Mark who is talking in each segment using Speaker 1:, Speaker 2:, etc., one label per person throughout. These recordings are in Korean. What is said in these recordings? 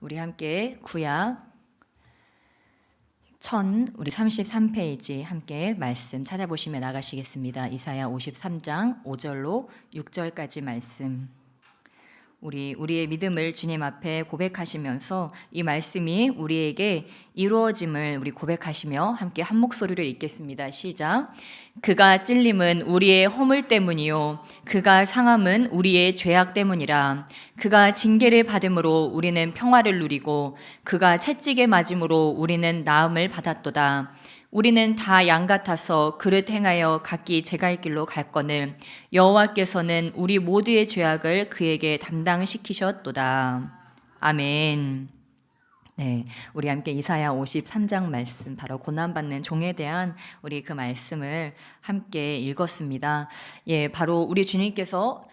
Speaker 1: 우리 함께 구약 우리 33페이지 함께 말씀 찾아보시며 나가시겠습니다. 이사야 53장 5절로 6절까지 말씀. 우리의 믿음을 주님 앞에 고백하시면서 이 말씀이 우리에게 이루어짐을 우리 고백하시며 함께 한 목소리를 읽겠습니다. 시작. 그가 찔림은 우리의 허물 때문이요 그가 상함은 우리의 죄악 때문이라. 그가 징계를 받음으로 우리는 평화를 누리고 그가 채찍에 맞음으로 우리는 나음을 받았도다. 우리는 다 양 같아서 그릇 행하여 각기 제갈 길로 갈거늘 여호와께서는 우리 모두의 죄악을 그에게 담당시키셨도다. 아멘. 네, 우리 함께 이사야 53장 말씀, 바로 고난받는 종에 대한 우리 그 말씀을 함께 읽었습니다. 예, 바로 우리 주님께서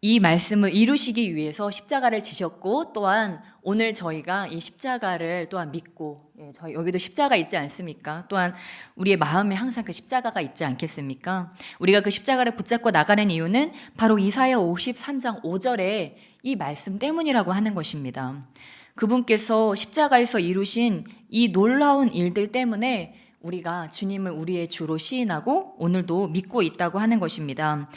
Speaker 1: 이 말씀을 이루시기 위해서 십자가를 지셨고, 또한 오늘 저희가 이 십자가를 또한 믿고, 저희 여기도 십자가 있지 않습니까? 또한 우리의 마음에 항상 그 십자가가 있지 않겠습니까? 우리가 그 십자가를 붙잡고 나가는 이유는 바로 이사야 53장 5절에 이 말씀 때문이라고 하는 것입니다. 그분께서 십자가에서 이루신 이 놀라운 일들 때문에 우리가 주님을 우리의 주로 시인하고 오늘도 믿고 있다고 하는 것입니다.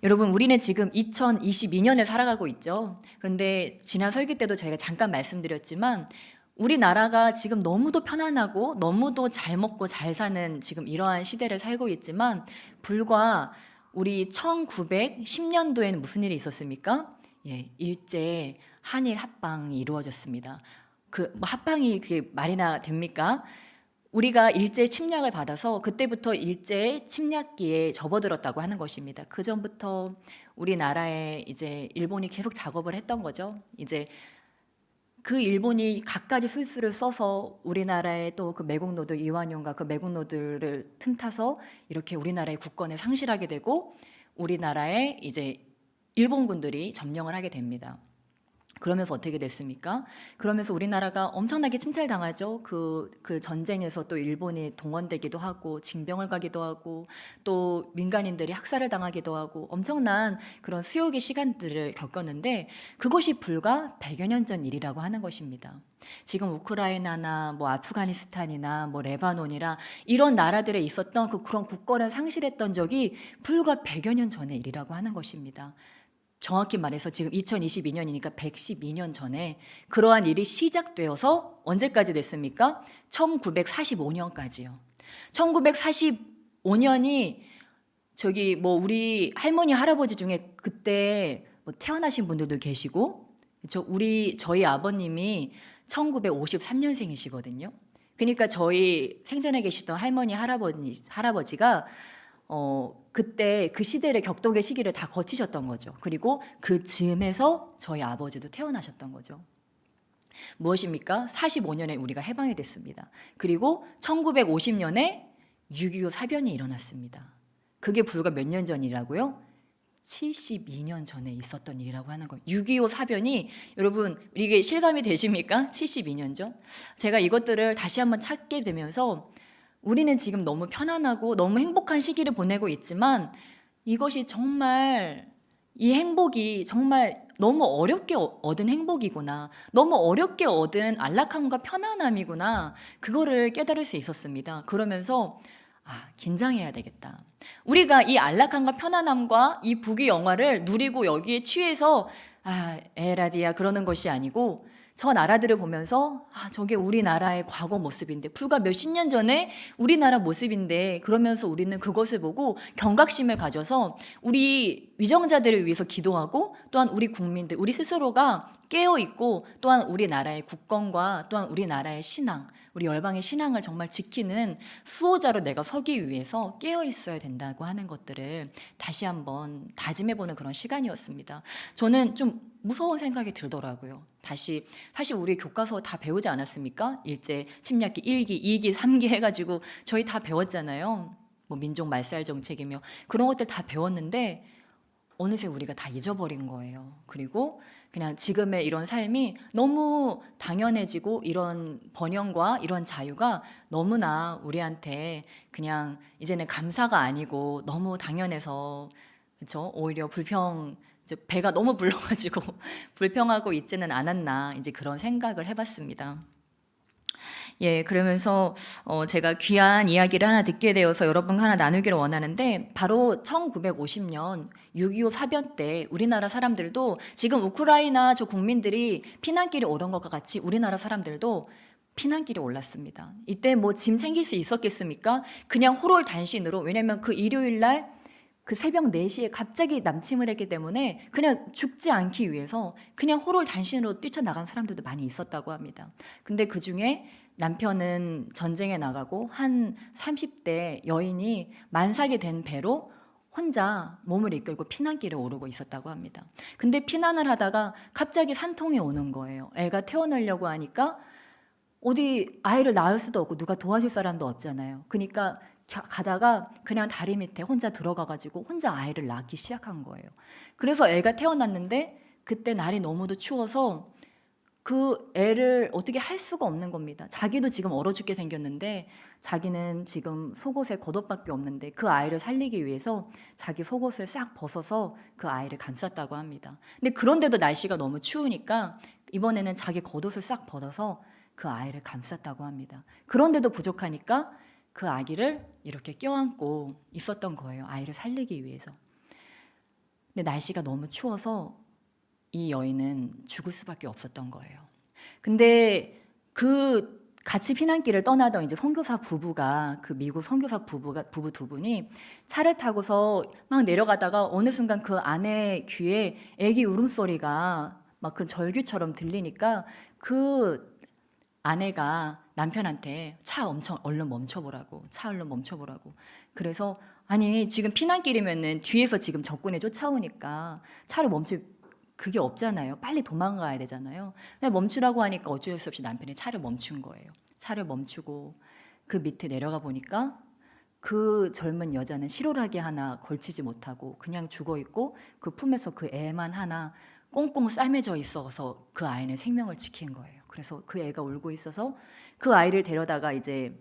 Speaker 1: 여러분, 우리는 지금 2022년을 살아가고 있죠. 그런데 지난 설교 때도 저희가 잠깐 말씀드렸지만 우리나라가 지금 너무도 편안하고 너무도 잘 먹고 잘 사는 지금 이러한 시대를 살고 있지만, 불과 우리 1910년도에는 무슨 일이 있었습니까? 예, 일제 한일 합방이 이루어졌습니다. 합방이 그게 말이나 됩니까? 우리가 일제 침략을 받아서 그때부터 일제 침략기에 접어들었다고 하는 것입니다. 그 전부터 우리나라에 이제 일본이 계속 작업을 했던 거죠. 이제 그 일본이 갖가지 술수를 써서 우리나라에 또 그 매국노들 이완용과 그 매국노들을 틈타서 이렇게 우리나라의 국권을 상실하게 되고 우리나라에 이제 일본군들이 점령을 하게 됩니다. 그러면서 어떻게 됐습니까? 그러면서 우리나라가 엄청나게 침탈당하죠. 그 전쟁에서 또 일본이 동원되기도 하고 징병을 가기도 하고 또 민간인들이 학살을 당하기도 하고 엄청난 그런 수욕의 시간들을 겪었는데, 그것이 불과 100여 년 전 일이라고 하는 것입니다. 지금 우크라이나나 뭐 아프가니스탄이나 뭐 레바논이라 이런 나라들에 있었던 그런 국권을 상실했던 적이 불과 100여 년 전의 일이라고 하는 것입니다. 정확히 말해서 지금 2022년이니까 112년 전에 그러한 일이 시작되어서 언제까지 됐습니까? 1945년까지요. 1945년이 저기 뭐 우리 할머니 할아버지 중에 그때 뭐 태어나신 분들도 계시고, 저희 아버님이 1953년생이시거든요. 그러니까 저희 생전에 계시던 할머니 할아버지가 그때 그 시대를 격동의 시기를 다 거치셨던 거죠. 그리고 그 즈음에서 저희 아버지도 태어나셨던 거죠. 무엇입니까? 45년에 우리가 해방이 됐습니다. 그리고 1950년에 6.25 사변이 일어났습니다. 그게 불과 몇 년 전이라고요? 72년 전에 있었던 일이라고 하는 거예요. 6.25 사변이, 여러분 이게 실감이 되십니까? 72년 전. 제가 이것들을 다시 한번 찾게 되면서 우리는 지금 너무 편안하고 너무 행복한 시기를 보내고 있지만 이것이 정말, 이 행복이 정말 너무 어렵게 얻은 행복이구나, 너무 어렵게 얻은 안락함과 편안함이구나, 그거를 깨달을 수 있었습니다. 그러면서 긴장해야 되겠다. 우리가 이 안락함과 편안함과 이 부귀 영화를 누리고 여기에 취해서 에라디야 그러는 것이 아니고, 저 나라들을 보면서 저게 우리나라의 과거 모습인데, 불과 몇십 년 전에 우리나라 모습인데, 그러면서 우리는 그것을 보고 경각심을 가져서 우리 위정자들을 위해서 기도하고, 또한 우리 국민들, 우리 스스로가 깨어있고, 또한 우리나라의 국권과 또한 우리나라의 신앙, 우리 열방의 신앙을 정말 지키는 수호자로 내가 서기 위해서 깨어있어야 된다고 하는 것들을 다시 한번 다짐해보는 그런 시간이었습니다. 저는 좀 무서운 생각이 들더라고요. 사실 우리 교과서 다 배우지 않았습니까? 일제 침략기 1기, 2기, 3기 해가지고 저희 다 배웠잖아요. 뭐 민족 말살 정책이며 그런 것들 다 배웠는데 어느새 우리가 다 잊어버린 거예요. 그리고 그냥 지금의 이런 삶이 너무 당연해지고, 이런 번영과 이런 자유가 너무나 우리한테 그냥 이제는 감사가 아니고 너무 당연해서, 그렇죠? 오히려 이제 배가 너무 불러가지고 불평하고 있지는 않았나 이제 그런 생각을 해봤습니다. 예, 그러면서 제가 귀한 이야기를 하나 듣게 되어서 여러분과 하나 나누기를 원하는데, 바로 1950년 6.25 사변 때 우리나라 사람들도 지금 우크라이나 저 국민들이 피난길에 오른 것과 같이 우리나라 사람들도 피난길에 올랐습니다. 이때 뭐 짐 챙길 수 있었겠습니까? 그냥 호롤단신으로, 왜냐면 그 일요일 날 그 새벽 4시에 갑자기 남침을 했기 때문에 그냥 죽지 않기 위해서 그냥 호롤단신으로 뛰쳐나간 사람들도 많이 있었다고 합니다. 근데 그 중에 남편은 전쟁에 나가고 한 30대 여인이 만삭이 된 배로 혼자 몸을 이끌고 피난길에 오르고 있었다고 합니다. 근데 피난을 하다가 갑자기 산통이 오는 거예요. 애가 태어나려고 하니까 어디 아이를 낳을 수도 없고 누가 도와줄 사람도 없잖아요. 그러니까 가다가 그냥 다리 밑에 혼자 들어가가지고 혼자 아이를 낳기 시작한 거예요. 그래서 애가 태어났는데 그때 날이 너무도 추워서 그 애를 어떻게 할 수가 없는 겁니다. 자기도 지금 얼어 죽게 생겼는데 자기는 지금 속옷에 겉옷밖에 없는데 그 아이를 살리기 위해서 자기 속옷을 싹 벗어서 그 아이를 감쌌다고 합니다. 근데 그런데도 날씨가 너무 추우니까 이번에는 자기 겉옷을 싹 벗어서 그 아이를 감쌌다고 합니다. 그런데도 부족하니까 그 아기를 이렇게 껴안고 있었던 거예요. 아이를 살리기 위해서. 근데 날씨가 너무 추워서 이 여인은 죽을 수밖에 없었던 거예요. 근데 그 같이 피난길을 떠나던 이제 선교사 부부가, 그 미국 선교사 부부 두 분이 차를 타고서 막 내려가다가 어느 순간 그 아내 귀에 아기 울음소리가 막 그 절규처럼 들리니까 그 아내가 남편한테 차 얼른 멈춰보라고, 차 얼른 멈춰보라고. 그래서 아니 지금 피난길이면은 뒤에서 지금 적군이 쫓아오니까 차를 그게 없잖아요. 빨리 도망가야 되잖아요. 근데 멈추라고 하니까 어쩔 수 없이 남편이 차를 멈춘 거예요. 차를 멈추고 그 밑에 내려가 보니까 그 젊은 여자는 실오라기 하나 걸치지 못하고 그냥 죽어 있고 그 품에서 그 애만 하나 꽁꽁 싸매져 있어서 그 아이는 생명을 지킨 거예요. 그래서 그 애가 울고 있어서 그 아이를 데려다가 이제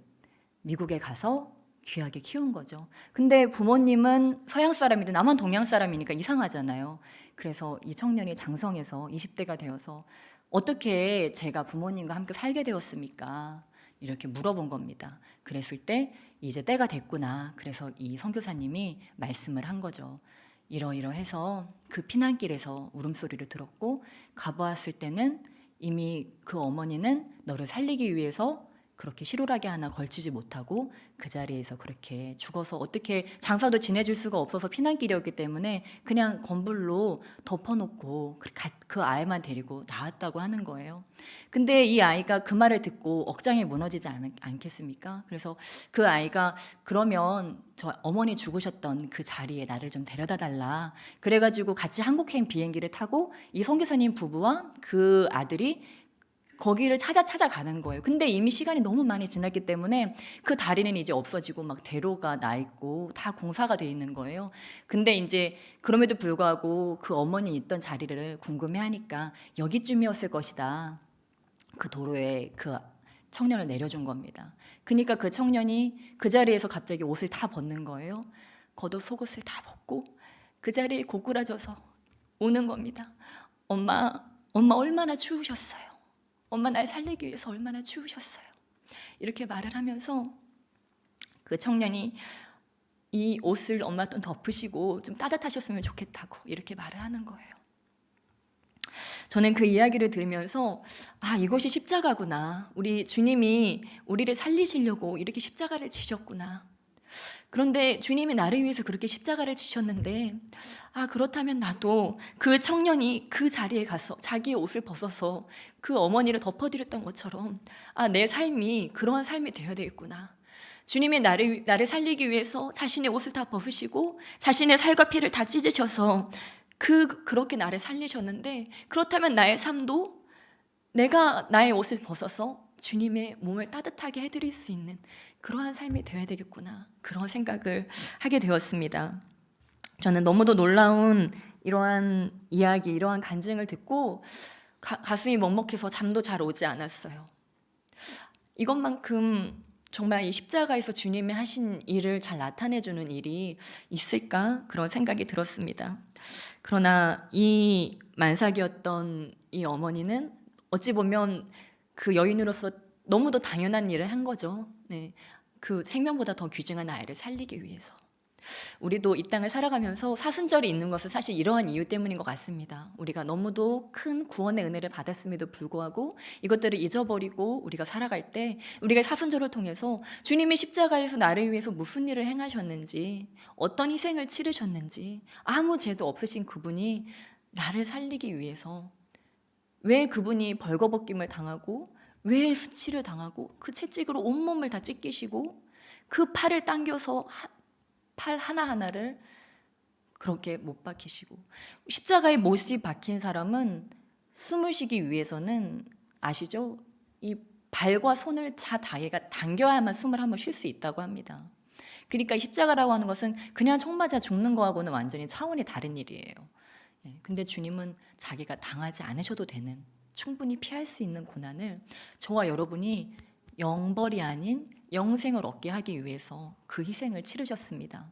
Speaker 1: 미국에 가서 귀하게 키운 거죠. 근데 부모님은 서양 사람인데 나만 동양 사람이니까 이상하잖아요. 그래서 이 청년이 장성해서 20대가 되어서 어떻게 제가 부모님과 함께 살게 되었습니까? 이렇게 물어본 겁니다. 그랬을 때 이제 때가 됐구나. 그래서 이 선교사님이 말씀을 한 거죠. 이러이러해서 그 피난길에서 울음소리를 들었고 가보았을 때는 이미 그 어머니는 너를 살리기 위해서 그렇게 실오라기 하나 걸치지 못하고 그 자리에서 그렇게 죽어서 어떻게 장사도 지내줄 수가 없어서 피난길이었기 때문에 그냥 건불로 덮어놓고 그 아이만 데리고 나왔다고 하는 거예요. 근데 이 아이가 그 말을 듣고 억장이 무너지지 않겠습니까? 그래서 그 아이가 그러면 저 어머니 죽으셨던 그 자리에 나를 좀 데려다 달라. 그래가지고 같이 한국행 비행기를 타고 이 선교사님 부부와 그 아들이 거기를 찾아가는 거예요. 근데 이미 시간이 너무 많이 지났기 때문에 그 다리는 이제 없어지고 막 대로가 나 있고 다 공사가 돼 있는 거예요. 근데 이제 그럼에도 불구하고 그 어머니 있던 자리를 궁금해하니까 여기쯤이었을 것이다. 그 도로에 그 청년을 내려준 겁니다. 그러니까 그 청년이 그 자리에서 갑자기 옷을 다 벗는 거예요. 겉옷 속옷을 다 벗고 그 자리에 고꾸라져서 우는 겁니다. 엄마 얼마나 추우셨어요. 엄마 날 살리기 위해서 얼마나 추우셨어요. 이렇게 말을 하면서 그 청년이 이 옷을 엄마 좀 덮으시고 좀 따뜻하셨으면 좋겠다고 이렇게 말을 하는 거예요. 저는 그 이야기를 들으면서 이것이 십자가구나. 우리 주님이 우리를 살리시려고 이렇게 십자가를 지셨구나. 그런데 주님이 나를 위해서 그렇게 십자가를 지셨는데 그렇다면 나도 그 청년이 그 자리에 가서 자기의 옷을 벗어서 그 어머니를 덮어드렸던 것처럼 내 삶이 그러한 삶이 되어야 되겠구나. 주님이 나를 살리기 위해서 자신의 옷을 다 벗으시고 자신의 살과 피를 다 찢으셔서 그렇게 나를 살리셨는데, 그렇다면 나의 삶도 내가 나의 옷을 벗어서 주님의 몸을 따뜻하게 해드릴 수 있는 그러한 삶이 되어야 되겠구나, 그런 생각을 하게 되었습니다. 저는 너무도 놀라운 이러한 이야기, 이러한 간증을 듣고 가슴이 먹먹해서 잠도 잘 오지 않았어요. 이것만큼 정말 이 십자가에서 주님이 하신 일을 잘 나타내주는 일이 있을까? 그런 생각이 들었습니다. 그러나 이 만삭이었던 이 어머니는 어찌 보면 그 여인으로서 너무도 당연한 일을 한 거죠. 네. 그 생명보다 더 귀중한 아이를 살리기 위해서. 우리도 이 땅을 살아가면서 사순절이 있는 것은 사실 이러한 이유 때문인 것 같습니다. 우리가 너무도 큰 구원의 은혜를 받았음에도 불구하고 이것들을 잊어버리고 우리가 살아갈 때 우리가 사순절을 통해서 주님이 십자가에서 나를 위해서 무슨 일을 행하셨는지, 어떤 희생을 치르셨는지, 아무 죄도 없으신 그분이 나를 살리기 위해서 왜 그분이 벌거벗김을 당하고 왜 수치를 당하고 그 채찍으로 온몸을 다 찢기시고 그 팔을 당겨서 팔 하나하나를 그렇게 못 박히시고, 십자가에 못이 박힌 사람은 숨을 쉬기 위해서는 아시죠? 이 발과 손을 다얘가 당겨야만 숨을 한번 쉴 수 있다고 합니다. 그러니까 십자가라고 하는 것은 그냥 총 맞아 죽는 거하고는 완전히 차원이 다른 일이에요. 근데 주님은 자기가 당하지 않으셔도 되는, 충분히 피할 수 있는 고난을 저와 여러분이 영벌이 아닌 영생을 얻게 하기 위해서 그 희생을 치르셨습니다.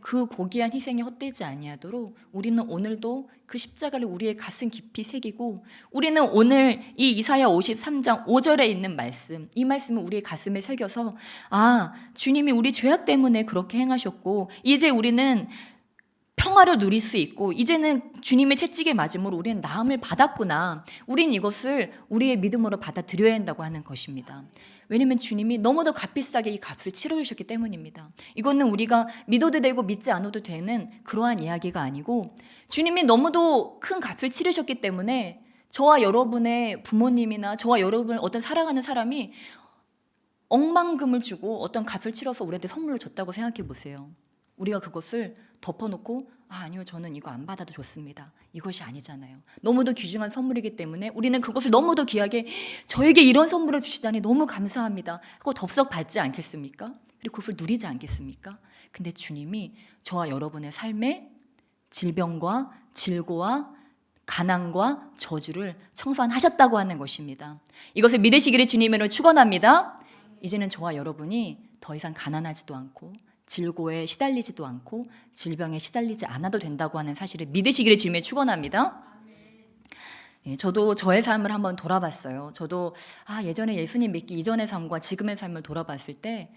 Speaker 1: 그 고귀한 희생이 헛되지 아니하도록 우리는 오늘도 그 십자가를 우리의 가슴 깊이 새기고, 우리는 오늘 이 이사야 53장 5절에 있는 말씀, 이 말씀을 우리의 가슴에 새겨서 주님이 우리 죄악 때문에 그렇게 행하셨고 이제 우리는 평화를 누릴 수 있고 이제는 주님의 채찍에 맞음으로 우리는 나음을 받았구나. 우린 이것을 우리의 믿음으로 받아들여야 한다고 하는 것입니다. 왜냐하면 주님이 너무도 값비싸게 이 값을 치러주셨기 때문입니다. 이거는 우리가 믿어도 되고 믿지 않아도 되는 그러한 이야기가 아니고, 주님이 너무도 큰 값을 치르셨기 때문에 저와 여러분의 부모님이나 저와 여러분 어떤 사랑하는 사람이 억만금을 주고 어떤 값을 치러서 우리한테 선물을 줬다고 생각해 보세요. 우리가 그것을 덮어놓고 아니요, 저는 이거 안 받아도 좋습니다. 이것이 아니잖아요. 너무도 귀중한 선물이기 때문에 우리는 그것을 너무도 귀하게, 저에게 이런 선물을 주시다니 너무 감사합니다 하고 덥석 받지 않겠습니까? 그리고 그것을 누리지 않겠습니까? 근데 주님이 저와 여러분의 삶에 질병과 질고와 가난과 저주를 청산하셨다고 하는 것입니다. 이것을 믿으시기를 주님으로 축원합니다. 이제는 저와 여러분이 더 이상 가난하지도 않고 질고에 시달리지도 않고 질병에 시달리지 않아도 된다고 하는 사실을 믿으시기를 주님에 축원합니다. 저도 저의 삶을 한번 돌아봤어요. 저도 예전에 예수님 믿기 이전의 삶과 지금의 삶을 돌아봤을 때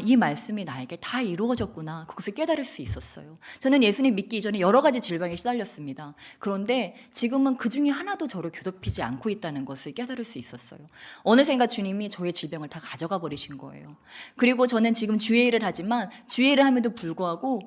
Speaker 1: 이 말씀이 나에게 다 이루어졌구나, 그것을 깨달을 수 있었어요. 저는 예수님 믿기 이전에 여러 가지 질병에 시달렸습니다. 그런데 지금은 그 중에 하나도 저를 괴롭히지 않고 있다는 것을 깨달을 수 있었어요. 어느샌가 주님이 저의 질병을 다 가져가 버리신 거예요. 그리고 저는 지금 주의 일을 하지만 주의 일을 함에도 불구하고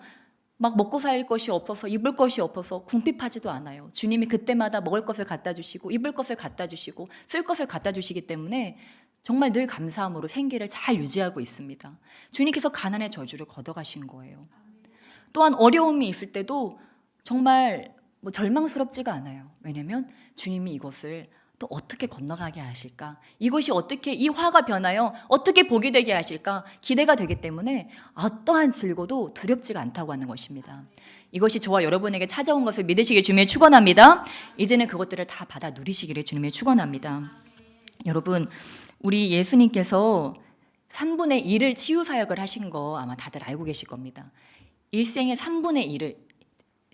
Speaker 1: 막 먹고 살 것이 없어서, 입을 것이 없어서 궁핍하지도 않아요. 주님이 그때마다 먹을 것을 갖다 주시고 입을 것을 갖다 주시고 쓸 것을 갖다 주시기 때문에 정말 늘 감사함으로 생계를 잘 유지하고 있습니다. 주님께서 가난의 저주를 걷어가신 거예요. 또한 어려움이 있을 때도 정말 절망스럽지가 않아요. 왜냐하면 주님이 이것을 또 어떻게 건너가게 하실까? 이것이 어떻게, 이 화가 변하여 어떻게 복이 되게 하실까? 기대가 되기 때문에 어떠한 질고도 두렵지가 않다고 하는 것입니다. 이것이 저와 여러분에게 찾아온 것을 믿으시길 주님의 축원합니다. 이제는 그것들을 다 받아 누리시기를 주님의 축원합니다. 여러분, 우리 예수님께서 3분의 1을 치유 사역을 하신 거 아마 다들 알고 계실 겁니다. 일생의 3분의 1을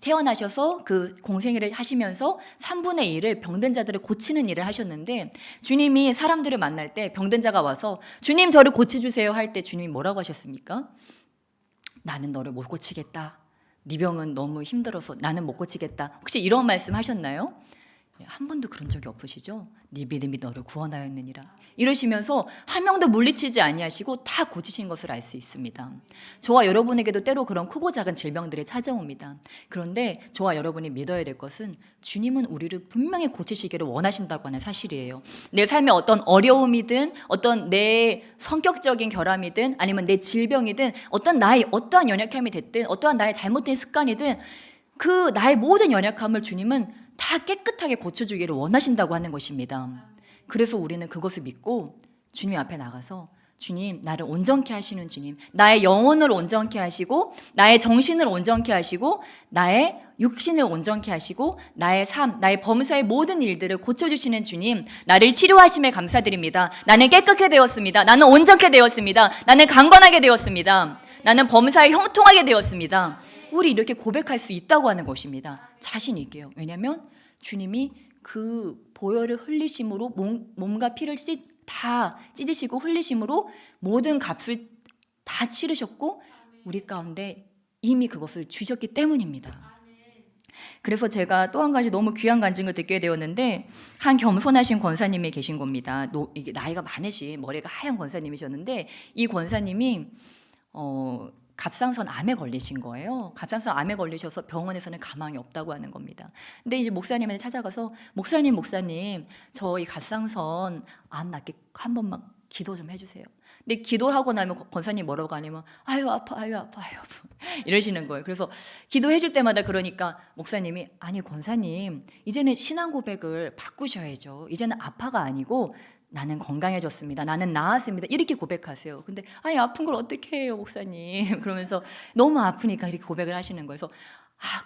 Speaker 1: 태어나셔서 그 공생애를 하시면서 3분의 1을 병든 자들을 고치는 일을 하셨는데, 주님이 사람들을 만날 때 병든 자가 와서 주님 저를 고쳐주세요 할 때 주님이 뭐라고 하셨습니까? 나는 너를 못 고치겠다. 네 병은 너무 힘들어서 나는 못 고치겠다. 혹시 이런 말씀 하셨나요? 한 번도 그런 적이 없으시죠? 네 믿음이 너를 구원하였느니라 이러시면서 한 명도 물리치지 아니하시고 다 고치신 것을 알 수 있습니다. 저와 여러분에게도 때로 그런 크고 작은 질병들이 찾아옵니다. 그런데 저와 여러분이 믿어야 될 것은 주님은 우리를 분명히 고치시기를 원하신다고 하는 사실이에요. 내 삶에 어떤 어려움이든 어떤 내 성격적인 결함이든 아니면 내 질병이든 어떤 나의 어떠한 연약함이 됐든 어떠한 나의 잘못된 습관이든 그 나의 모든 연약함을 주님은 다 깨끗하게 고쳐주기를 원하신다고 하는 것입니다. 그래서 우리는 그것을 믿고 주님 앞에 나가서 주님, 나를 온전케 하시는 주님, 나의 영혼을 온전케 하시고 나의 정신을 온전케 하시고 나의 육신을 온전케 하시고 나의 삶, 나의 범사의 모든 일들을 고쳐주시는 주님, 나를 치료하심에 감사드립니다. 나는 깨끗게 되었습니다. 나는 온전케 되었습니다. 나는 강건하게 되었습니다. 나는 범사에 형통하게 되었습니다. 우리 이렇게 고백할 수 있다고 하는 것입니다. 자신 있게요. 왜냐하면 주님이 그 보혈을 흘리심으로 몸과 피를 다 찢으시고 흘리심으로 모든 값을 다 치르셨고 우리 가운데 이미 그것을 주셨기 때문입니다. 그래서 제가 또 한 가지 너무 귀한 간증을 듣게 되었는데, 한 겸손하신 권사님이 계신 겁니다. 이게 나이가 많으신 머리가 하얀 권사님이셨는데, 이 권사님이 갑상선 암에 걸리신 거예요. 갑상선 암에 걸리셔서 병원에서는 가망이 없다고 하는 겁니다. 근데 이제 목사님한테 찾아가서 목사님, 저 이 갑상선 암 낫게 한 번만 기도 좀 해주세요. 근데 기도하고 나면 권사님 뭐라고 하냐면 아유 아파 이러시는 거예요. 그래서 기도해 줄 때마다 그러니까 목사님이 아니 권사님 이제는 신앙 고백을 바꾸셔야죠. 이제는 아파가 아니고 나는 건강해졌습니다. 나는 나았습니다. 이렇게 고백하세요. 근데 아니 아픈 걸 어떻게 해요 목사님. 그러면서 너무 아프니까 이렇게 고백을 하시는 거예요. 그래서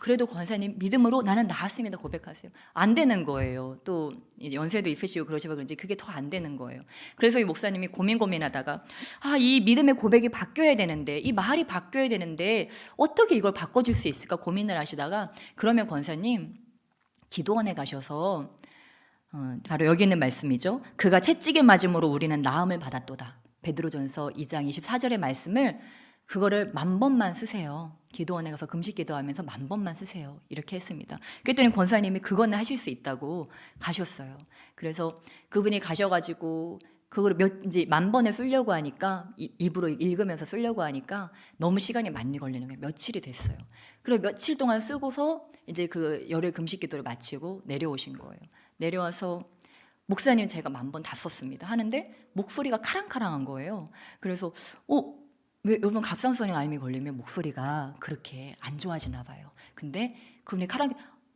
Speaker 1: 그래도 권사님 믿음으로 나는 나았습니다 고백하세요. 안 되는 거예요. 또 이제 연세도 있으시고 그러시면 그런지 그게 더 안 되는 거예요. 그래서 이 목사님이 고민하다가 이 믿음의 고백이 바뀌어야 되는데, 이 말이 바뀌어야 되는데 어떻게 이걸 바꿔줄 수 있을까 고민을 하시다가, 그러면 권사님 기도원에 가셔서 바로 여기 있는 말씀이죠. 그가 채찍에 맞음으로 우리는 나음을 받았도다. 베드로전서 2장 24절의 말씀을 그거를 10,000번만 쓰세요. 기도원에 가서 금식 기도하면서 10,000번만 쓰세요. 이렇게 했습니다. 그랬더니 권사님이 그거는 하실 수 있다고 가셨어요. 그래서 그분이 가셔가지고 그걸 이제 10,000번을 쓰려고 하니까 일부러 읽으면서 쓰려고 하니까 너무 시간이 많이 걸리는 거예요. 며칠이 됐어요. 그리고 며칠 동안 쓰고서 이제 그 열흘 금식 기도를 마치고 내려오신 거예요. 내려와서 목사님 제가 10,000번 다 썼습니다 하는데 목소리가 카랑카랑한 거예요. 그래서 왜 여러분 갑상선에 암이 걸리면 목소리가 그렇게 안 좋아지나 봐요. 근데 그분이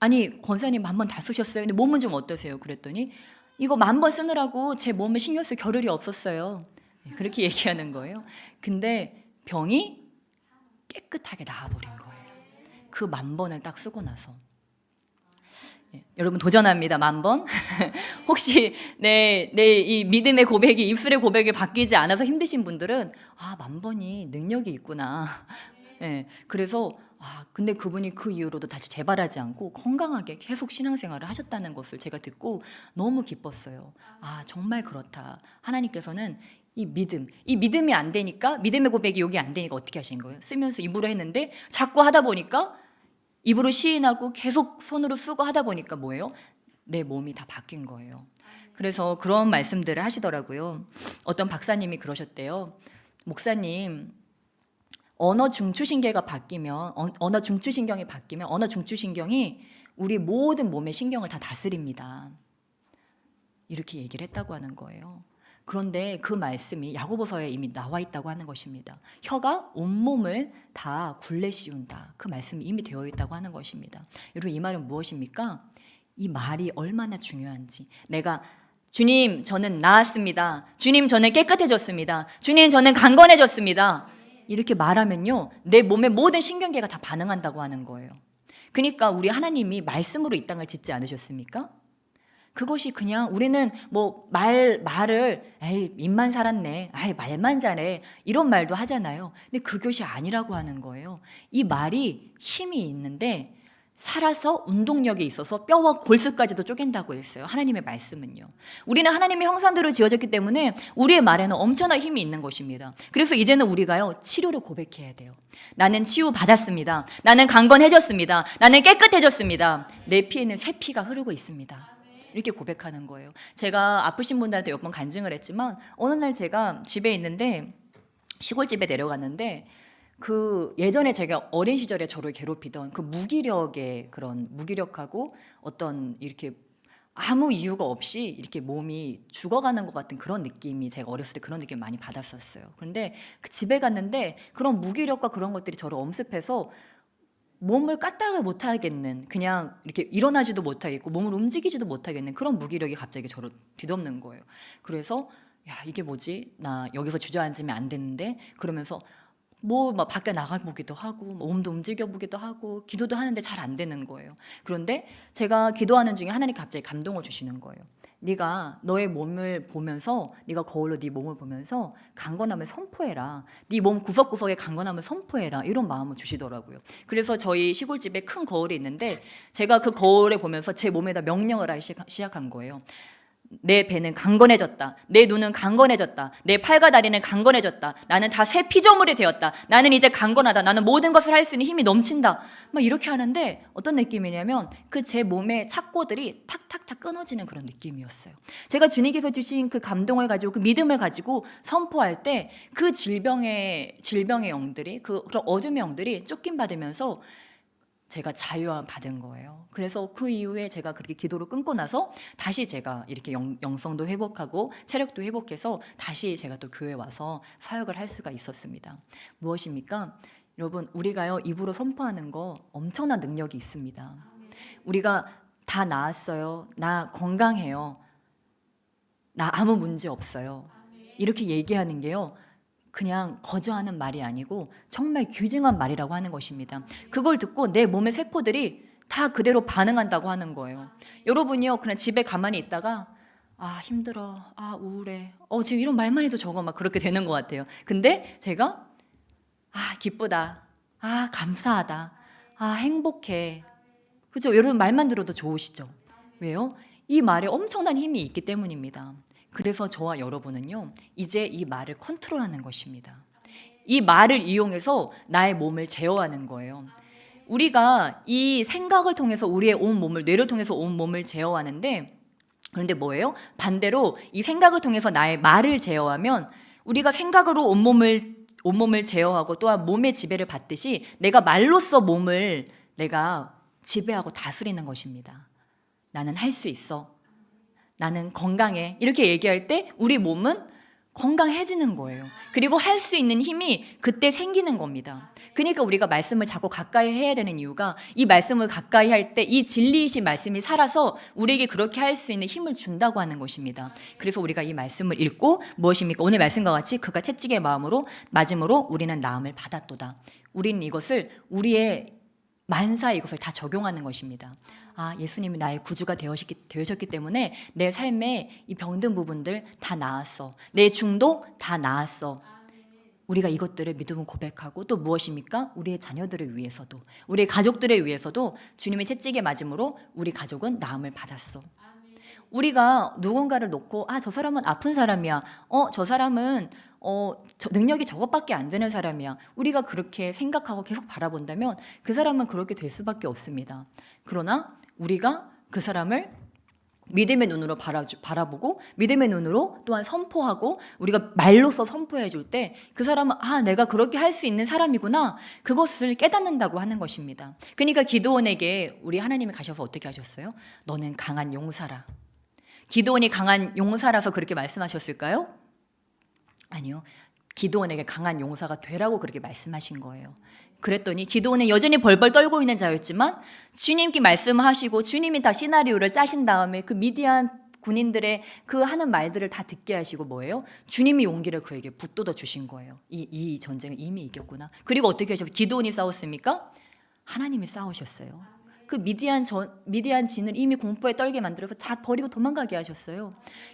Speaker 1: 아니 권사님 10,000번 다 쓰셨어요. 근데 몸은 좀 어떠세요? 그랬더니 이거 10,000번 쓰느라고 제 몸에 신경 쓸 겨를이 없었어요. 그렇게 얘기하는 거예요. 근데 병이 깨끗하게 나아버린 거예요. 그 10,000번을 딱 쓰고 나서. 여러분 도전합니다. 10,000번. 혹시 이 믿음의 고백이, 입술의 고백이 바뀌지 않아서 힘드신 분들은 10,000번이 능력이 있구나. 그래서 근데 그분이 그 이후로도 다시 재발하지 않고 건강하게 계속 신앙생활을 하셨다는 것을 제가 듣고 너무 기뻤어요. 정말 그렇다. 하나님께서는 이 믿음이 안 되니까, 믿음의 고백이 여기 안 되니까 어떻게 하신 거예요? 쓰면서 입으로 했는데 자꾸 하다 보니까, 입으로 시인하고 계속 손으로 쓰고 하다 보니까 뭐예요? 내 몸이 다 바뀐 거예요. 그래서 그런 말씀들을 하시더라고요. 어떤 박사님이 그러셨대요. 목사님, 언어 중추신경이 바뀌면 언어 중추신경이 우리 모든 몸의 신경을 다 다스립니다. 이렇게 얘기를 했다고 하는 거예요. 그런데 그 말씀이 야고보서에 이미 나와 있다고 하는 것입니다. 혀가 온몸을 다 굴레 씌운다. 그 말씀이 이미 되어 있다고 하는 것입니다. 여러분 이 말은 무엇입니까? 이 말이 얼마나 중요한지. 내가 주님 저는 나았습니다. 주님 저는 깨끗해졌습니다. 주님 저는 강건해졌습니다. 이렇게 말하면요 내 몸의 모든 신경계가 다 반응한다고 하는 거예요. 그러니까 우리 하나님이 말씀으로 이 땅을 짓지 않으셨습니까? 그것이 그냥 우리는 말을 입만 살았네, 말만 잘해 이런 말도 하잖아요. 근데 그것이 아니라고 하는 거예요. 이 말이 힘이 있는데 살아서 운동력이 있어서 뼈와 골수까지도 쪼갠다고 했어요. 하나님의 말씀은요. 우리는 하나님의 형상대로 지어졌기 때문에 우리의 말에는 엄청난 힘이 있는 것입니다. 그래서 이제는 우리가요 치료를 고백해야 돼요. 나는 치유받았습니다. 나는 강건해졌습니다. 나는 깨끗해졌습니다. 내 피에는 새 피가 흐르고 있습니다. 이렇게 고백하는 거예요. 제가 아프신 분들한테 몇 번 간증을 했지만 어느 날 제가 집에 있는데 시골집에 내려갔는데 그 예전에 제가 어린 시절에 저를 괴롭히던 그 무기력하고 어떤 이렇게 아무 이유가 없이 이렇게 몸이 죽어가는 것 같은 그런 느낌이, 제가 어렸을 때 그런 느낌 많이 받았었어요. 그런데 그 집에 갔는데 그런 무기력과 그런 것들이 저를 엄습해서 몸을 까딱을 못하겠는, 그냥 이렇게 일어나지도 못하겠고 몸을 움직이지도 못하겠는 그런 무기력이 갑자기 저를 뒤덮는 거예요. 그래서 야, 이게 뭐지? 나 여기서 주저앉으면 안 되는데. 그러면서 뭐 막 밖에 나가보기도 하고 뭐 몸도 움직여보기도 하고 기도도 하는데 잘 안 되는 거예요. 그런데 제가 기도하는 중에 하나님 갑자기 감동을 주시는 거예요. 네가 너의 몸을 보면서, 네가 거울로 네 몸을 보면서 강건함을 선포해라. 네 몸 구석구석에 강건함을 선포해라. 이런 마음을 주시더라고요. 그래서 저희 시골집에 큰 거울이 있는데 제가 그 거울에 보면서 제 몸에다 명령을 하기 시작한 거예요. 내 배는 강건해졌다. 내 눈은 강건해졌다. 내 팔과 다리는 강건해졌다. 나는 다 새 피조물이 되었다. 나는 이제 강건하다. 나는 모든 것을 할 수 있는 힘이 넘친다. 막 이렇게 하는데 어떤 느낌이냐면 그 제 몸의 착고들이 탁탁탁 끊어지는 그런 느낌이었어요. 제가 주님께서 주신 그 감동을 가지고 그 믿음을 가지고 선포할 때 그 질병의 영들이, 그런 어둠의 영들이 쫓김받으면서 제가 자유함 받은 거예요. 그래서 그 이후에 제가 그렇게 기도를 끊고 나서 다시 제가 이렇게 영성도 회복하고 체력도 회복해서 다시 제가 또 교회에 와서 사역을 할 수가 있었습니다. 무엇입니까? 여러분, 우리가요 입으로 선포하는 거 엄청난 능력이 있습니다. 우리가 다 나았어요. 나 건강해요. 나 아무 문제 없어요. 이렇게 얘기하는 게요, 그냥 거저하는 말이 아니고 정말 귀중한 말이라고 하는 것입니다. 그걸 듣고 내 몸의 세포들이 다 그대로 반응한다고 하는 거예요. 여러분이요 그냥 집에 가만히 있다가 아 힘들어, 아 우울해, 지금 이런 말만 해도 저거 막 그렇게 되는 것 같아요. 근데 제가 아 기쁘다, 아 감사하다, 아 행복해, 그죠? 여러분 말만 들어도 좋으시죠? 왜요? 이 말에 엄청난 힘이 있기 때문입니다. 그래서 저와 여러분은요 이제 이 말을 컨트롤하는 것입니다. 이 말을 이용해서 나의 몸을 제어하는 거예요. 우리가 이 생각을 통해서 우리의 온 몸을, 뇌를 통해서 온 몸을 제어하는데, 그런데 뭐예요? 반대로 이 생각을 통해서 나의 말을 제어하면, 우리가 생각으로 온몸을 제어하고 또한 몸의 지배를 받듯이 내가 말로써 몸을 내가 지배하고 다스리는 것입니다. 나는 할 수 있어. 나는 건강해. 이렇게 얘기할 때 우리 몸은 건강해지는 거예요. 그리고 할 수 있는 힘이 그때 생기는 겁니다. 그러니까 우리가 말씀을 자꾸 가까이 해야 되는 이유가, 이 말씀을 가까이 할 때 이 진리이신 말씀이 살아서 우리에게 그렇게 할 수 있는 힘을 준다고 하는 것입니다. 그래서 우리가 이 말씀을 읽고 무엇입니까? 오늘 말씀과 같이 그가 채찍의 마음으로 맞음으로 우리는 나음을 받았도다. 우리는 이것을 우리의 만사에 이것을 다 적용하는 것입니다. 아, 예수님이 나의 구주가 되셨기 때문에 내 삶에 이 병든 부분들 다 나았어. 내 중도 다 나았어. 우리가 이것들을 믿음으로 고백하고 또 무엇입니까? 우리의 자녀들을 위해서도, 우리의 가족들을 위해서도 주님의 채찍에 맞음으로 우리 가족은 나음을 받았어. 우리가 누군가를 놓고 아, 저 사람은 아픈 사람이야. 저 사람은 능력이 저것밖에 안 되는 사람이야. 우리가 그렇게 생각하고 계속 바라본다면 그 사람은 그렇게 될 수밖에 없습니다. 그러나 우리가 그 사람을 믿음의 눈으로 바라보고 믿음의 눈으로 또한 선포하고 우리가 말로써 선포해 줄 때 그 사람은 아, 내가 그렇게 할 수 있는 사람이구나, 그것을 깨닫는다고 하는 것입니다. 그러니까 기드온에게 우리 하나님이 가셔서 어떻게 하셨어요? 너는 강한 용사라. 기드온이 강한 용사라서 그렇게 말씀하셨을까요? 아니요. 기드온에게 강한 용사가 되라고 그렇게 말씀하신 거예요. 그랬더니 기드온은 여전히 벌벌 떨고 있는 자였지만 주님께 말씀하시고 주님이 다 시나리오를 짜신 다음에 그 미디안 군인들의 그 하는 말들을 다 듣게 하시고 뭐예요? 주님이 용기를 그에게 북돋아 주신 거예요. 이 전쟁은 이미 이겼구나. 그리고 어떻게 하셨어요? 기드온이 싸웠습니까? 하나님이 싸우셨어요. 그 미디안 진을 이미 공포에 떨게 만들어서 다 버리고 도망가게 하셨어요.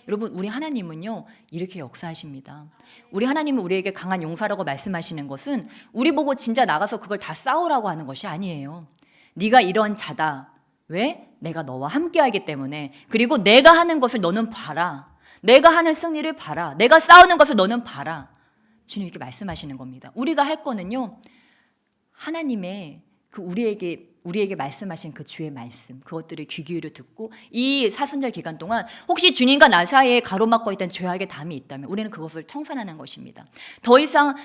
Speaker 1: 여러분, 우리 하나님은요 이렇게 역사하십니다. 우리 하나님은 우리에게 강한 용사라고 말씀하시는 것은 우리 보고 진짜 나가서 그걸 다 싸우라고 하는 것이 아니에요. 네가 이런 자다. 왜? 내가 너와 함께하기 때문에. 그리고 내가 하는 것을 너는 봐라. 내가 하는 승리를 봐라. 내가 싸우는 것을 너는 봐라. 주님 이렇게 말씀하시는 겁니다. 우리가 할 거는요, 하나님의 그 우리에게 말씀하신 그 주의 말씀, 그것들을 귀 기울여 듣고 이 사순절 기간 동안 혹시 주님과 나 사이에 가로막고 있던 죄악의 담이 있다면 우리는 그것을 청산하는 것입니다. 더 이상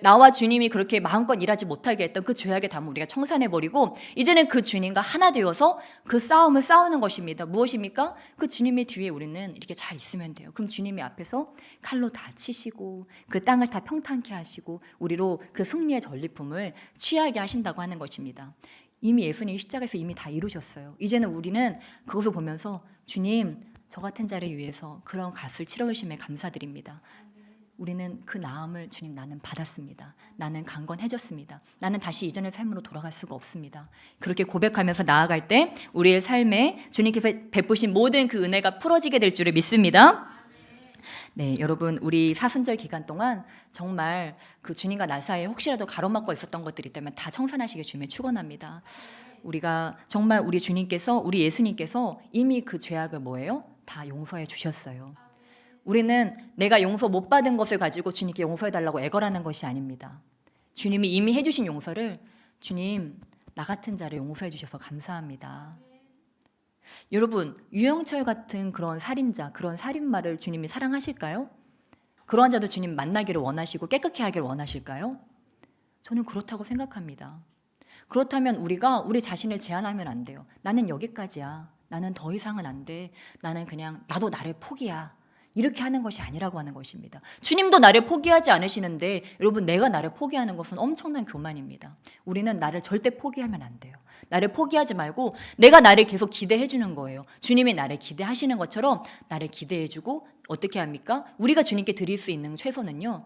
Speaker 1: 나와 주님이 그렇게 마음껏 일하지 못하게 했던 그 죄악의 담을 우리가 청산해버리고 이제는 그 주님과 하나 되어서 그 싸움을 싸우는 것입니다. 무엇입니까? 그 주님의 뒤에 우리는 이렇게 잘 있으면 돼요. 그럼 주님이 앞에서 칼로 다 치시고 그 땅을 다 평탄케 하시고 우리로 그 승리의 전리품을 취하게 하신다고 하는 것입니다. 이미 예수님이 십자가에서 이미 다 이루셨어요. 이제는 우리는 그것을 보면서 주님, 저 같은 자를 위해서 그런 값을 치러주심에 감사드립니다. 우리는 그 나음을 주님 나는 받았습니다. 나는 강건해졌습니다. 나는 다시 이전의 삶으로 돌아갈 수가 없습니다. 그렇게 고백하면서 나아갈 때 우리의 삶에 주님께서 베푸신 모든 그 은혜가 풀어지게 될 줄을 믿습니다. 네, 여러분 우리 사순절 기간 동안 정말 그 주님과 나 사이에 혹시라도 가로막고 있었던 것들이 있다면 다 청산하시길 주님의 축원합니다. 우리가 정말 우리 주님께서 우리 예수님께서 이미 그 죄악을 뭐예요? 다 용서해 주셨어요. 우리는 내가 용서 못 받은 것을 가지고 주님께 용서해 달라고 애걸하는 것이 아닙니다. 주님이 이미 해주신 용서를 주님 나 같은 자를 용서해 주셔서 감사합니다. 여러분 유영철 같은 그런 살인자 그런 살인마를 주님이 사랑하실까요? 그러한 자도 주님 만나기를 원하시고 깨끗게 하기를 원하실까요? 저는 그렇다고 생각합니다. 그렇다면 우리가 우리 자신을 제한하면 안 돼요. 나는 여기까지야. 나는 더 이상은 안 돼. 나는 그냥 나도 나를 포기야. 이렇게 하는 것이 아니라고 하는 것입니다. 주님도 나를 포기하지 않으시는데 여러분 내가 나를 포기하는 것은 엄청난 교만입니다. 우리는 나를 절대 포기하면 안 돼요. 나를 포기하지 말고 내가 나를 계속 기대해 주는 거예요. 주님이 나를 기대하시는 것처럼 나를 기대해 주고 어떻게 합니까? 우리가 주님께 드릴 수 있는 최소는요.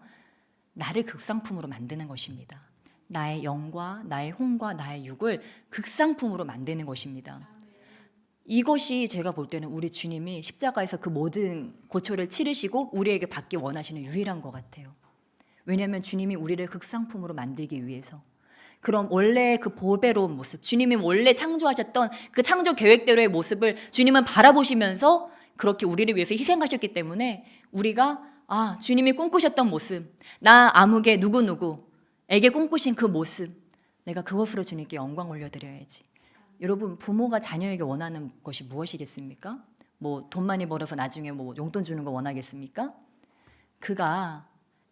Speaker 1: 나를 극상품으로 만드는 것입니다. 나의 영과 나의 혼과 나의 육을 극상품으로 만드는 것입니다. 이것이 제가 볼 때는 우리 주님이 십자가에서 그 모든 고초를 치르시고 우리에게 받기 원하시는 유일한 것 같아요. 왜냐하면 주님이 우리를 극상품으로 만들기 위해서 그럼 원래 그 보배로운 모습, 주님이 원래 창조하셨던 그 창조 계획대로의 모습을 주님은 바라보시면서 그렇게 우리를 위해서 희생하셨기 때문에 우리가 주님이 꿈꾸셨던 모습, 나 아무개 누구에게 꿈꾸신 그 모습, 내가 그것으로 주님께 영광 올려드려야지. 여러분 부모가 자녀에게 원하는 것이 무엇이겠습니까? 뭐 돈 많이 벌어서 나중에 뭐 용돈 주는 거 원하겠습니까? 그가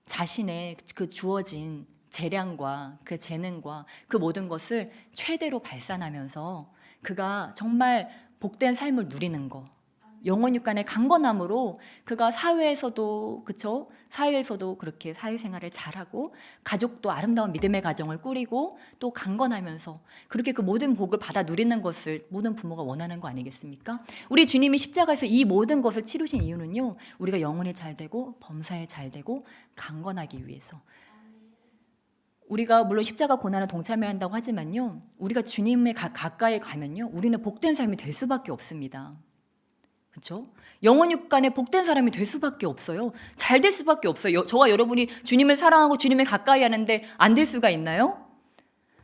Speaker 1: 자신의 그 주어진 재량과 그 재능과 그 모든 것을 최대로 발산하면서 그가 정말 복된 삶을 누리는 거, 영혼 육간의 강건함으로 그가 사회에서도 그쵸? 사회에서도 그렇게 사회생활을 잘하고 가족도 아름다운 믿음의 가정을 꾸리고 또 강건하면서 그렇게 그 모든 복을 받아 누리는 것을 모든 부모가 원하는 거 아니겠습니까? 우리 주님이 십자가에서 이 모든 것을 치르신 이유는요. 우리가 영혼이 잘 되고 범사에 잘 되고 강건하기 위해서. 우리가 물론 십자가 고난을 동참해야 한다고 하지만요. 우리가 주님의 가까이 가면요. 우리는 복된 삶이 될 수밖에 없습니다. 그렇죠? 영혼 육간에 복된 사람이 될 수밖에 없어요. 잘 될 수밖에 없어요. 저와 여러분이 주님을 사랑하고 주님을 가까이 하는데 안 될 수가 있나요?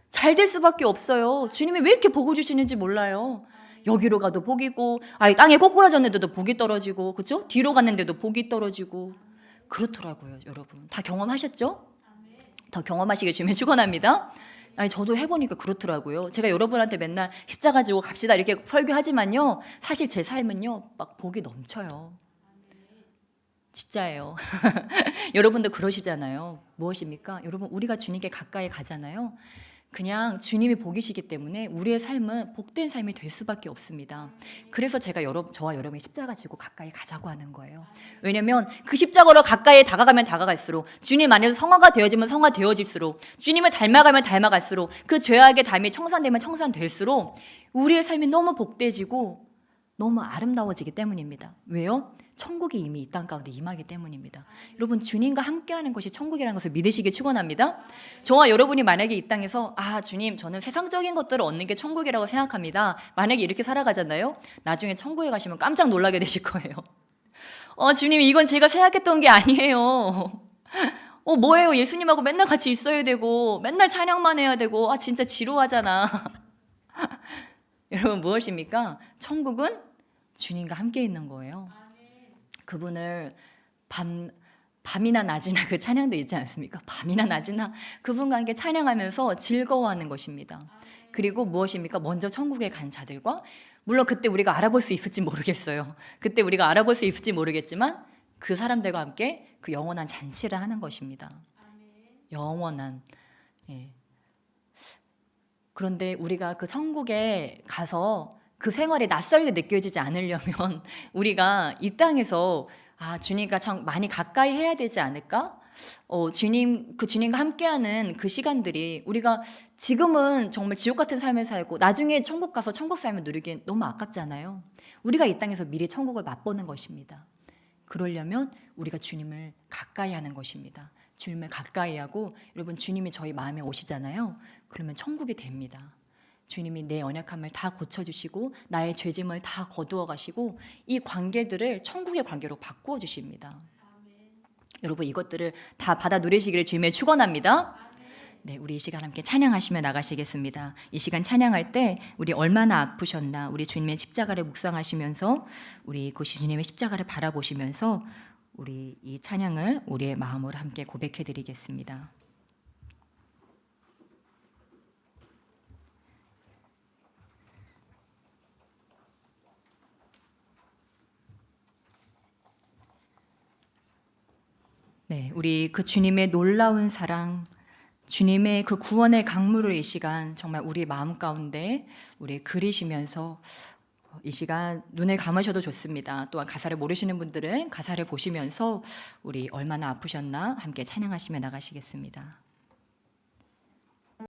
Speaker 1: 잘 될 수밖에 없어요. 주님이 왜 이렇게 복을 주시는지 몰라요. 여기로 가도 복이고, 땅에 꼬꾸라졌는데도 복이 떨어지고, 그렇죠? 뒤로 갔는데도 복이 떨어지고 그렇더라고요, 여러분. 다 경험하셨죠? 더 경험하시길 주님의 축원합니다. 저도 해보니까 그렇더라고요. 제가 여러분한테 맨날 십자가 지고 갑시다 이렇게 설교하지만요. 사실 제 삶은요. 막 복이 넘쳐요. 진짜예요. 여러분도 그러시잖아요. 무엇입니까? 여러분 우리가 주님께 가까이 가잖아요. 그냥 주님이 복이시기 때문에 우리의 삶은 복된 삶이 될 수밖에 없습니다. 그래서 제가 저와 여러분이 십자가 지고 가까이 가자고 하는 거예요. 왜냐하면 그 십자가로 가까이 다가가면 다가갈수록 주님 안에서 성화가 되어지면 성화되어질수록 주님을 닮아가면 닮아갈수록 그 죄악의 담이 청산되면 청산될수록 우리의 삶이 너무 복되지고 너무 아름다워지기 때문입니다. 왜요? 천국이 이미 이 땅 가운데 임하기 때문입니다. 여러분 주님과 함께하는 것이 천국이라는 것을 믿으시길 축원합니다. 저와 여러분이 만약에 이 땅에서 주님 저는 세상적인 것들을 얻는 게 천국이라고 생각합니다. 만약에 이렇게 살아가잖아요. 나중에 천국에 가시면 깜짝 놀라게 되실 거예요. 주님 이건 제가 생각했던 게 아니에요. 뭐예요? 예수님하고 맨날 같이 있어야 되고 맨날 찬양만 해야 되고 진짜 지루하잖아. 여러분 무엇입니까? 천국은 주님과 함께 있는 거예요. 그분을 밤이나 낮이나 그 찬양도 있지 않습니까? 밤이나 낮이나 그분과 함께 찬양하면서 즐거워하는 것입니다. 그리고 무엇입니까? 먼저 천국에 간 자들과 물론 그때 우리가 알아볼 수 있을지 모르겠어요. 그때 우리가 알아볼 수 있을지 모르겠지만 그 사람들과 함께 그 영원한 잔치를 하는 것입니다. 영원한. 그런데 우리가 그 천국에 가서 그 생활이 낯설게 느껴지지 않으려면 우리가 이 땅에서 주님과 참 많이 가까이 해야 되지 않을까? 주님과 함께하는 그 시간들이 우리가 지금은 정말 지옥 같은 삶을 살고 나중에 천국 가서 천국 삶을 누리기엔 너무 아깝잖아요.
Speaker 2: 우리가 이 땅에서 미리 천국을 맛보는 것입니다. 그러려면 우리가 주님을 가까이 하는 것입니다. 주님을 가까이 하고, 여러분, 주님이 저희 마음에 오시잖아요. 그러면 천국이 됩니다. 주님이 내 연약함을 다 고쳐주시고 나의 죄짐을 다 거두어 가시고 이 관계들을 천국의 관계로 바꾸어 주십니다. 여러분, 이것들을 다 받아 누리시기를 주님의 축원합니다. 네, 우리 이 시간 함께 찬양하시며 나가시겠습니다. 이 시간 찬양할 때 우리 얼마나 아프셨나, 우리 주님의 십자가를 묵상하시면서, 우리 그 주님의 십자가를 바라보시면서 우리 이 찬양을 우리의 마음으로 함께 고백해 드리겠습니다. 네, 우리 그 주님의 놀라운 사랑, 주님의 그 구원의 강물을 이 시간 정말 우리 마음 가운데 우리 그리시면서 이 시간 눈을 감으셔도 좋습니다. 또한 가사를 모르시는 분들은 가사를 보시면서 우리 얼마나 아프셨나 함께 찬양하시며 나가시겠습니다.